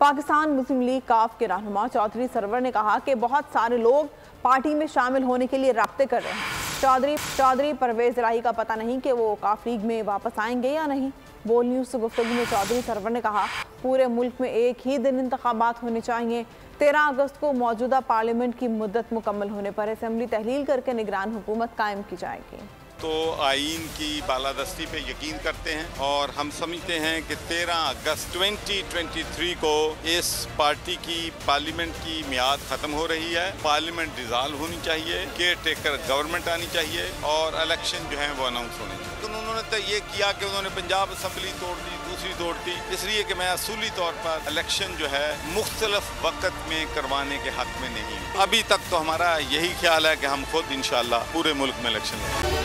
पाकिस्तान मुस्लिम league काफ के रहनुमा Chaudhary server ने कहा कि बहुत सारे लोग पार्टी में शामिल होने के लिए राब्ते कर रहे हैं। चौधरी परवेज इलाही का पता नहीं कि वो काफ लीग में वापस आएंगे या नहीं। बोल न्यूज़ से गुफ्तगू में चौधरी सरवर ने कहा, पूरे मुल्क में एक ही दिन इंतखाबात होने चाहिए। 13 अगस्त को मौजूदा पार्लियामेंट की मुद्दत मुकम्मल होने पर असेंबली तहलील करके निगरान हुकूमत कायम की जाएगी। तो आईन की बालादस्ती पे यकीन करते हैं और हम समझते हैं कि 13 अगस्त 2023 को इस पार्टी की पार्लियामेंट की मियाद ख़त्म हो रही है। पार्लियामेंट डिज़ाल्व होनी चाहिए, केयर टेकर गवर्नमेंट आनी चाहिए और इलेक्शन जो है वो अनाउंस होने चाहिए। तो उन्होंने तो ये किया कि उन्होंने पंजाब असम्बली तोड़ दी, दूसरी तोड़ दी, इसलिए कि मैं असूली तौर पर इलेक्शन जो है मुख्तलिफ वक्त में करवाने के हक में नहीं हूँ। अभी तक तो हमारा यही ख्याल है कि हम खुद इंशाअल्लाह पूरे मुल्क में इलेक्शन लड़ेंगे।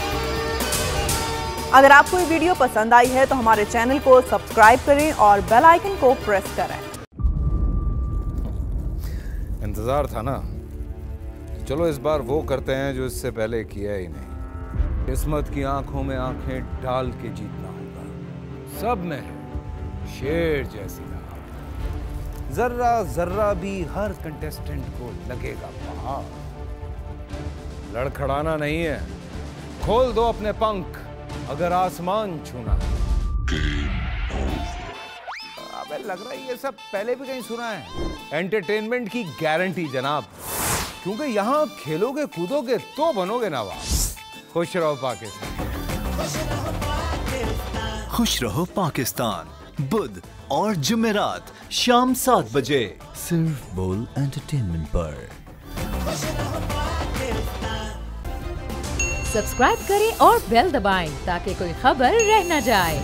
अगर आपको ये वीडियो पसंद आई है तो हमारे चैनल को सब्सक्राइब करें और बेल आइकन को प्रेस करें। इंतजार था ना, चलो इस बार वो करते हैं जो इससे पहले किया ही नहीं। किस्मत की आंखों में आंखें डाल के जीतना होगा। सब में है शेर जैसी राह, जर्रा जर्रा भी हर कंटेस्टेंट को लगेगा पहाड़। लड़खड़ाना नहीं है, खोल दो अपने पंख अगर आसमान छूना है। अबे लग रहा है ये सब पहले भी कहीं सुना है। एंटरटेनमेंट की गारंटी जनाब, क्योंकि यहाँ खेलोगे कूदोगे तो बनोगे नवाब। खुश रहो पाकिस्तान। खुश रहो पाकिस्तान बुध और जुमेरात शाम 7 बजे सिर्फ बोल एंटरटेनमेंट पर। सब्सक्राइब करें और बेल दबाएं ताकि कोई खबर रह न जाए।